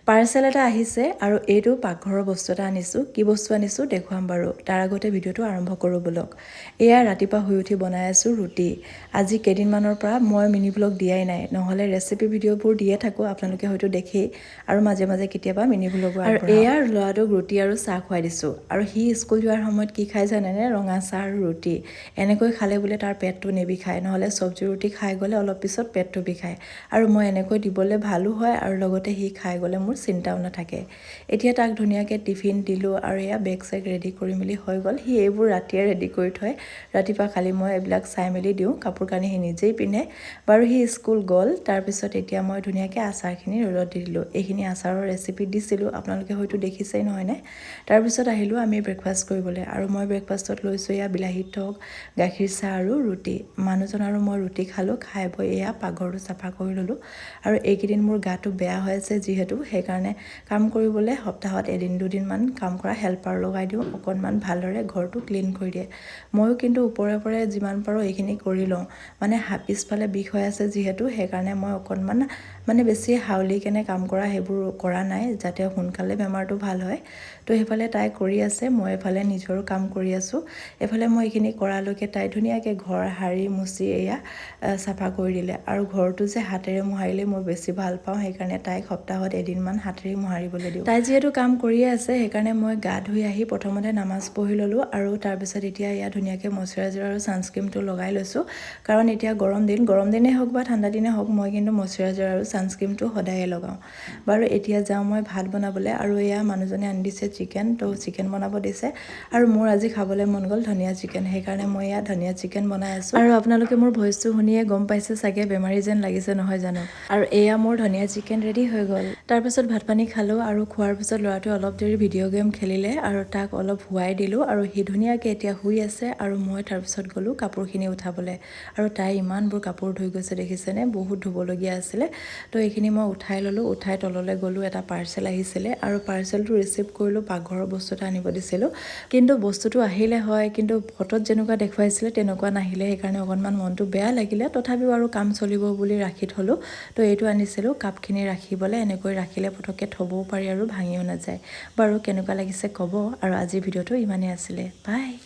Parcel এটা আহিছে আৰু এইটো পাকঘৰৰ বস্তু এটা আনিছোঁ। কি বস্তু আনিছোঁ দেখুৱাম বাৰু। তাৰ আগতে ভিডিঅ'টো আৰম্ভ কৰোঁ ব'লক। এয়া ৰাতিপুৱা শুই উঠি বনাই আছোঁ ৰুটি। আজি কেইদিনমানৰ পৰা মই মিনি ব্লগ দিয়াই নাই, নহ'লে ৰেচিপি ভিডিঅ'বোৰ দিয়ে থাকোঁ, আপোনালোকে হয়তো দেখেই, আৰু মাজে মাজে কেতিয়াবা মিনি ব্লগো আগবঢ়াওঁ। আৰু এয়া ল'ৰাটোক ৰুটি আৰু চাহ খুৱাই দিছোঁ। আৰু সি স্কুল যোৱাৰ সময়ত কি খাই জানেনে? ৰঙা চাহ আৰু ৰুটি। এনেকৈ খালে বোলে তাৰ পেটটো নিবিষায়, নহ'লে চব্জি ৰুটি খাই গ'লে অলপ পিছত পেটটো বিষায়। আৰু মই এনেকৈ দিবলৈ ভালো হয়, আৰু লগতে সি খাই গ'লে মোৰ চিন্তাও নাথাকে। এতিয়া তাক ধুনীয়াকৈ টিফিন দিলোঁ আৰু এয়া বেগ চেগ ৰেডি কৰি মেলি হৈ গ'ল। সি এইবোৰ ৰাতিয়ে ৰেডি কৰি থয়, ৰাতিপুৱা খালি মই এইবিলাক চাই মেলি দিওঁ। কাপোৰ কানি সি নিজেই পিন্ধে বাৰু। সি স্কুল গ'ল। তাৰপিছত এতিয়া মই ধুনীয়াকৈ আচাৰখিনি ৰ'দত দি দিলোঁ। এইখিনি আচাৰৰ ৰেচিপি দিছিলোঁ, আপোনালোকে হয়তো দেখিছেই নহয়নে? তাৰপিছত আহিলোঁ আমি ব্ৰেকফাষ্ট কৰিবলৈ, আৰু মই ব্ৰেকফাষ্টত লৈছোঁ এয়া বিলাহী টক, গাখীৰ চাহ আৰু ৰুটি। মানুহজন আৰু মই ৰুটি খালোঁ। খাই বৈ এয়া পাকঘৰটো চাফা কৰি ল'লোঁ। আৰু এইকেইদিন মোৰ গাটো বেয়া হৈ আছে যিহেতু, সেইকাৰণে কাম কৰিবলৈ সপ্তাহত এদিন দুদিনমান কাম কৰা হেল্পাৰ লগাই দিওঁ, অকণমান ভালদৰে ঘৰটো ক্লিন কৰি দিয়ে। ময়ো কিন্তু ওপৰে ওপৰে যিমান পাৰোঁ এইখিনি কৰি লওঁ, মানে পিছফালে বিষ হৈ আছে যিহেতু, সেইকাৰণে মই অকণমান বেছি হাউলি কেনে কাম কৰা সেইবোৰ কৰা নাই, যাতে সোনকালে বেমাৰটো ভাল হয়। তো সেইফালে তাই কৰি আছে, মই এইফালে নিজৰো কাম কৰি আছোঁ। এইফালে মই এইখিনি কৰালৈকে তাই ধুনীয়াকৈ ঘৰ সাৰি মুচি এয়া চাফা কৰি দিলে। আৰু ঘৰটো যে হাতেৰে মোহাৰিলে মই বেছি ভাল পাওঁ, সেইকাৰণে তাইক সপ্তাহত এদিনমান হাতেৰে মোহাৰিবলৈ দিওঁ। তাই যিহেতু কাম কৰিয়ে আছে, সেইকাৰণে মই গা ধুই আহি প্ৰথমতে নামাজ পঢ়ি ল'লোঁ, আৰু তাৰপিছত এতিয়া এয়া ধুনীয়াকৈ মইশ্চাৰাইজাৰ আৰু ছানস্ক্ৰীমটো লগাই লৈছোঁ। কাৰণ এতিয়া গৰম দিনেই হওক বা ঠাণ্ডা দিনেই হওক, মই কিন্তু মইশ্চাৰাইজাৰ আৰু ছানস্ক্ৰীমটো সদায়ে লগাওঁ। বাৰু এতিয়া যাওঁ মই ভাত বনাবলৈ, আৰু এয়া মানুহজনে আনি দিছে চিকেন, তো চিকেন বনাব দিছে। আৰু মোৰ আজি খাবলৈ মন গ'ল ধনিয়া চিকেন, সেইকাৰণে মই এয়া ধনিয়া চিকেন বনাই আছোঁ। আৰু আপোনালোকে মোৰ ভইচটো শুনিয়ে গম পাইছে চাগে বেমাৰী যেন লাগিছে নহয় জানো। আৰু এয়া মোৰ ধনিয়া চিকেন ৰেডি হৈ গ'ল। তাৰপিছত ভাত পানী খালোঁ, আৰু খোৱাৰ পিছত ল'ৰাটোৱে অলপ দেৰি ভিডিঅ' গেম খেলিলে, আৰু তাক অলপ শুৱাই দিলোঁ, আৰু সি ধুনীয়াকৈ এতিয়া শুই আছে। আৰু মই তাৰপিছত গ'লোঁ কাপোৰখিনি উঠাবলৈ, আৰু তাই ইমানবোৰ কাপোৰ ধুই গৈছে দেখিছেনে, বহুত ধুবলগীয়া আছিলে। তো এইখিনি মই উঠাই ল'লোঁ, উঠাই তললৈ গ'লোঁ। এটা পাৰ্চেল আহিছিলে, আৰু পাৰ্চেলটো ৰিচিভ কৰিলোঁ। পাকঘৰৰ বস্তু এটা আনিব দিছিলোঁ, কিন্তু বস্তুটো আহিলে হয়, কিন্তু ফটোত যেনেকুৱা দেখুৱাইছিলে তেনেকুৱা নাহিলে, সেইকাৰণে অকণমান মনটো বেয়া লাগিলে। তথাপিও আৰু কাম চলিব বুলি ৰাখি থ'লোঁ। তো এইটো আনিছিলোঁ কাপখিনি ৰাখিবলৈ, এনেকৈ ৰাখিলে পটককৈ থ'বও পাৰি আৰু ভাঙিও নাযায়। বাৰু কেনেকুৱা লাগিছে ক'ব, আৰু আজিৰ ভিডিঅ'টো ইমানেই আছিলে। বাই।